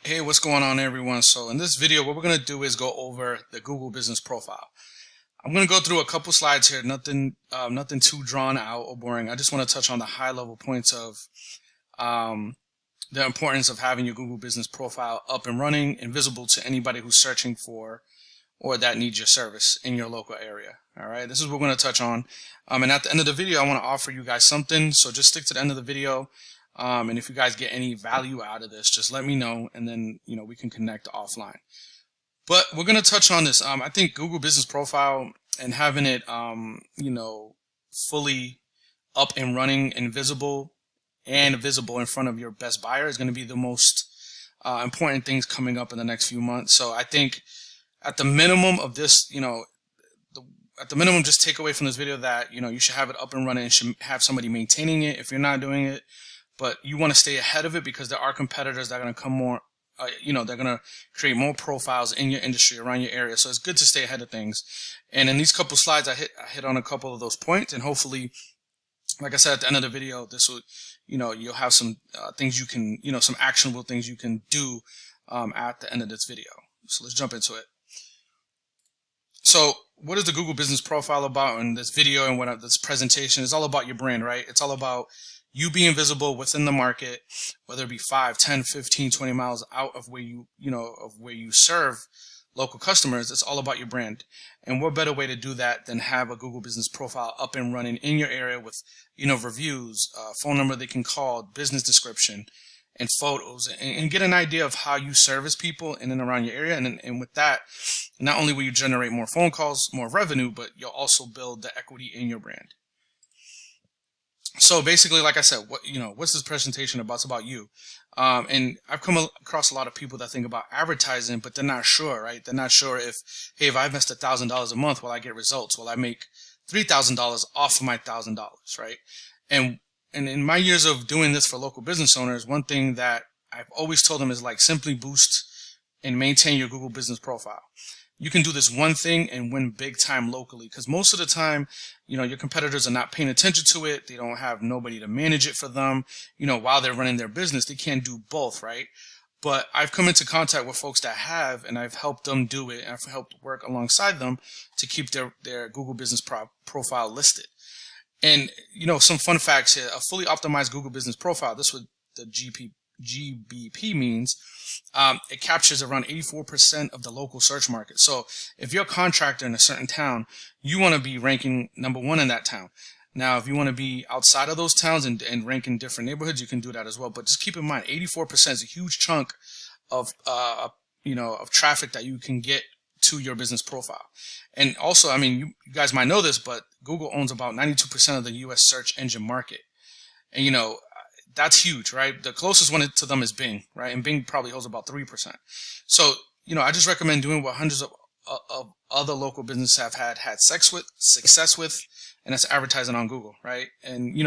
Hey, what's going on, everyone? So in this video, what we're going to do is go over the Google Business Profile. I'm going to go through a couple slides here, nothing too drawn out or boring. I just want to touch on the high level points of the importance of having your Google Business Profile up and running and visible to anybody who's searching for or that needs your service in your local area. All right, this is what we're going to touch on. And at the end of the video, I want to offer you guys something. So just stick to the end of the video. And if you guys get any value out of this, just let me know, and then we can connect offline. But we're gonna touch on this. I think Google Business Profile and having it fully up and running and visible in front of your best buyer is going to be the most important things coming up in the next few months. So I think at the minimum of this, at the minimum, just take away from this video that you should have it up and running and should have somebody maintaining it if you're not doing it. But you want to stay ahead of it because there are competitors that are going to come more, they're going to create more profiles in your industry around your area. So it's good to stay ahead of things. And in these couple slides, I hit on a couple of those points, and hopefully, like I said at the end of the video, this will, you'll have some things you can, some actionable things you can do at the end of this video. So let's jump into it. So what is the Google Business Profile about in this video and what this presentation is all about? Your brand, right? It's all about you being visible within the market, whether it be 5, 10, 15, 20 miles out of where you serve local customers. It's all about your brand. And what better way to do that than have a Google Business Profile up and running in your area with, reviews, phone number they can call, business description, and photos, and get an idea of how you service people in and around your area. And with that, not only will you generate more phone calls, more revenue, but you'll also build the equity in your brand. So basically, like I said, what's this presentation about? It's about you. And I've come across a lot of people that think about advertising, but they're not sure, right? They're not sure if I invest $1,000 a month, will I get results? Will I make $3,000 off of my $1,000, right? And in my years of doing this for local business owners, one thing that I've always told them is simply boost and maintain your Google Business Profile. You can do this one thing and win big time locally, because most of the time, your competitors are not paying attention to it. They don't have nobody to manage it for them. While they're running their business, they can't do both, right? But I've come into contact with folks that have, and I've helped them do it, and I've helped work alongside them to keep their Google Business Profile listed. And, some fun facts here: a fully optimized Google Business Profile, this is what the GBP means. It captures around 84% of the local search market. So if you're a contractor in a certain town, you want to be ranking #1 in that town. Now, if you want to be outside of those towns and rank in different neighborhoods, you can do that as well. But just keep in mind, 84% is a huge chunk of of traffic that you can get to your business profile. And also, you guys might know this, but Google owns about 92% of the U.S. search engine market. And that's huge, right? The closest one to them is Bing, right? And Bing probably holds about 3%. So, I just recommend doing what hundreds of other local businesses have had success with, and that's advertising on Google, right? And,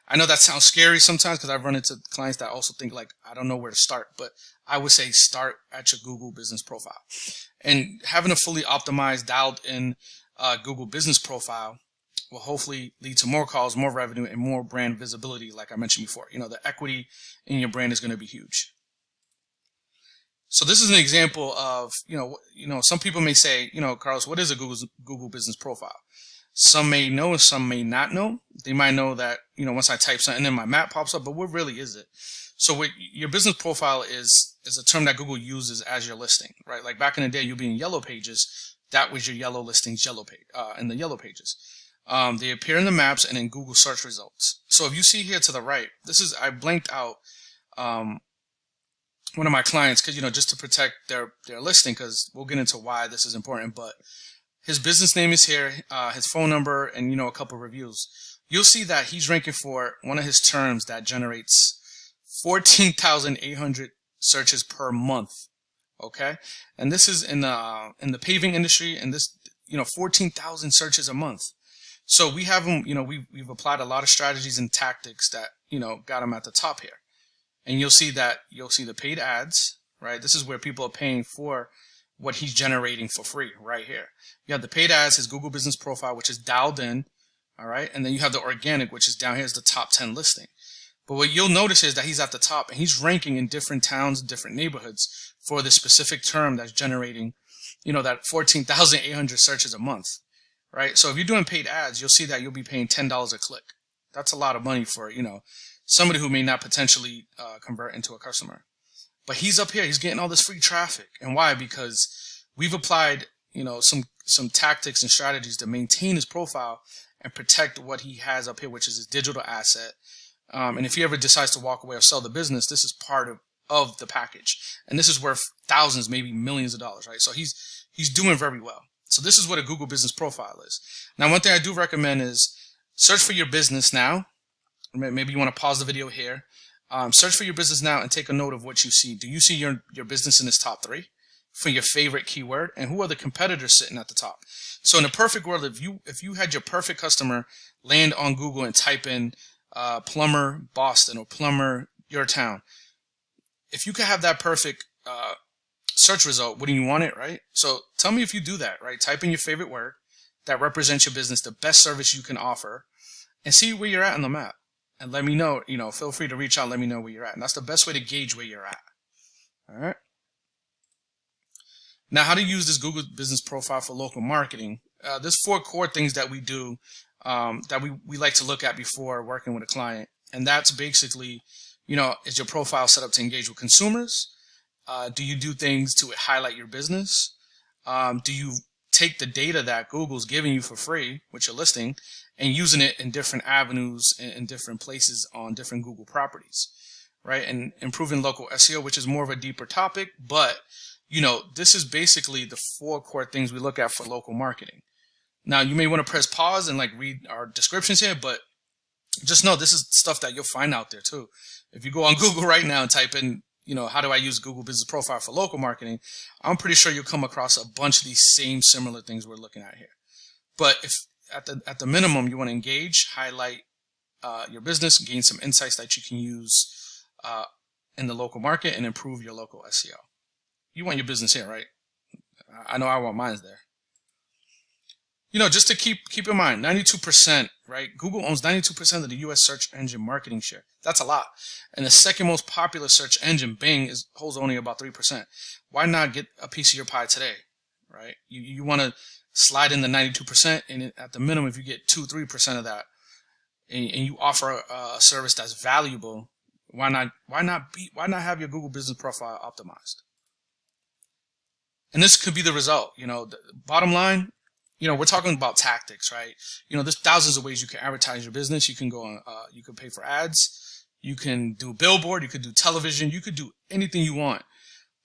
I know that sounds scary sometimes because I've run into clients that also think I don't know where to start, but I would say start at your Google Business Profile. And having a fully optimized, dialed in Google Business Profile will hopefully lead to more calls, more revenue, and more brand visibility, like I mentioned before. The equity in your brand is going to be huge. So this is an example of, some people may say, Carlos, what is a Google Business Profile? Some may know and some may not know. They might know that, once I type something in, my map pops up, but what really is it? So what your business profile is a term that Google uses as your listing, right? Like back in the day, you'd be in Yellow Pages. That was your yellow listings, in the Yellow Pages. They appear in the maps and in Google search results. So if you see here to the right, I blanked out one of my clients because, just to protect their listing, because we'll get into why this is important. But his business name is here, his phone number, and, a couple reviews. You'll see that he's ranking for one of his terms that generates 14,800 searches per month. Okay. And this is in the paving industry, and this, 14,000 searches a month. So we have them, we've applied a lot of strategies and tactics that, got them at the top here. And you'll see the paid ads, right? This is where people are paying for what he's generating for free right here. You have the paid ads, his Google Business Profile, which is dialed in. All right. And then you have the organic, which is down here is the top 10 listing. But what you'll notice is that he's at the top and he's ranking in different towns, different neighborhoods for the specific term that's generating, that 14,800 searches a month, right? So if you're doing paid ads, you'll see that you'll be paying $10 a click. That's a lot of money for, somebody who may not potentially convert into a customer. But he's up here, he's getting all this free traffic. And why? Because we've applied, some tactics and strategies to maintain his profile and protect what he has up here, which is his digital asset. And if he ever decides to walk away or sell the business, this is part of the package. And this is worth thousands, maybe millions of dollars, right? So he's doing very well. So this is what a Google Business Profile is. Now, one thing I do recommend is search for your business now. Maybe you want to pause the video here. Search for your business now and take a note of what you see. Do you see your business in this top 3 for your favorite keyword? And who are the competitors sitting at the top? So in a perfect world, if you had your perfect customer land on Google and type in plumber Boston or plumber your town, if you could have that perfect search result, wouldn't you want it, right? So tell me if you do that, right? Type in your favorite word that represents your business, the best service you can offer, and see where you're at on the map. And let me know, feel free to reach out, let me know where you're at. And that's the best way to gauge where you're at. All right. Now, how to use this Google Business Profile for local marketing. There's 4 core things that we do that we like to look at before working with a client. And that's basically, is your profile set up to engage with consumers? Do you do things to highlight your business? Do you take the data that Google's giving you for free, which you're listing, and using it in different avenues in different places on different Google properties, right? And improving local SEO, which is more of a deeper topic, but this is basically the 4 core things we look at for local marketing. Now, you may want to press pause and read our descriptions here, but just know this is stuff that you'll find out there too. If you go on Google right now and type in, how do I use Google Business Profile for local marketing? I'm pretty sure you'll come across a bunch of these same similar things we're looking at here. But if at the minimum you want to engage, highlight your business, gain some insights that you can use in the local market and improve your local SEO. You want your business here, right? I know I want mine there. Just to keep in mind, 92%, right? Google owns 92% of the U.S. search engine marketing share. That's a lot. And the second most popular search engine, Bing, holds only about 3%. Why not get a piece of your pie today, right? You want to slide in the 92%, and at the minimum, if you get 2-3% of that, and you offer a service that's valuable, why not have your Google Business Profile optimized? And this could be the result. The bottom line, we're talking about tactics, right? There's thousands of ways you can advertise your business. You can go on, you can pay for ads. You can do a billboard. You could do television. You could do anything you want.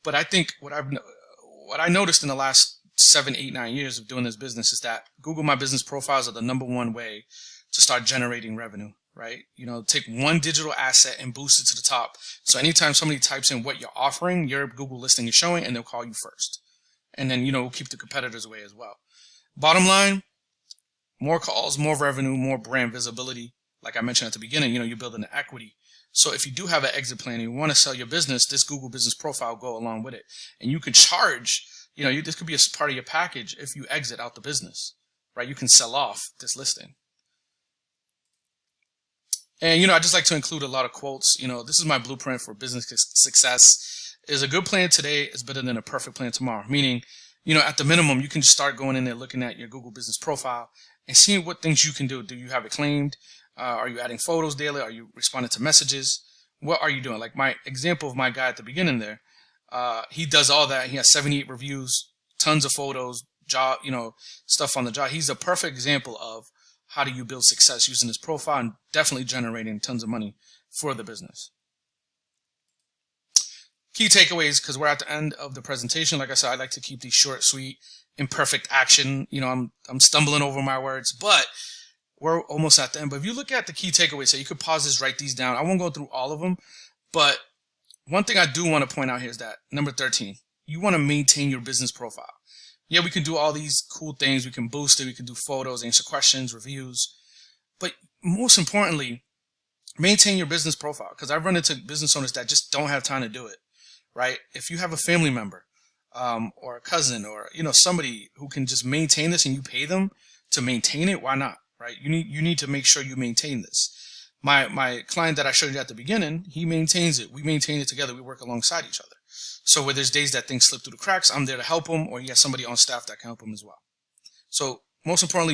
But I think what I noticed in the last 7, 8, 9 years of doing this business is that Google My Business Profiles are the #1 way to start generating revenue, right? Take one digital asset and boost it to the top. So anytime somebody types in what you're offering, your Google listing is showing, and they'll call you first. And then, we'll keep the competitors away as well. Bottom line, more calls, more revenue, more brand visibility. Like I mentioned at the beginning, you're building an equity. So if you do have an exit plan and you want to sell your business, this Google Business Profile will go along with it. And you can charge, this could be a part of your package if you exit out the business, right? You can sell off this listing. And, I just like to include a lot of quotes. This is my blueprint for business success. Is a good plan today is better than a perfect plan tomorrow. Meaning, at the minimum, you can just start going in there, looking at your Google Business Profile and seeing what things you can do. Do you have it claimed? Are you adding photos daily? Are you responding to messages? What are you doing? Like my example of my guy at the beginning there, he does all that. He has 78 reviews, tons of photos, job, stuff on the job. He's a perfect example of how do you build success using this profile and definitely generating tons of money for the business. Key takeaways, because we're at the end of the presentation. Like I said, I like to keep these short, sweet, imperfect action. I'm stumbling over my words, but we're almost at the end. But if you look at the key takeaways, so you could pause this, write these down. I won't go through all of them, but one thing I do want to point out here is that number 13, you want to maintain your business profile. Yeah, we can do all these cool things. We can boost it. We can do photos, answer questions, reviews. But most importantly, maintain your business profile, because I've run into business owners that just don't have time to do it, right? If you have a family member or a cousin or, somebody who can just maintain this and you pay them to maintain it, why not, right? You need to make sure you maintain this. My client that I showed you at the beginning, he maintains it. We maintain it together. We work alongside each other. So where there's days that things slip through the cracks, I'm there to help him, or he has somebody on staff that can help him as well. So most importantly,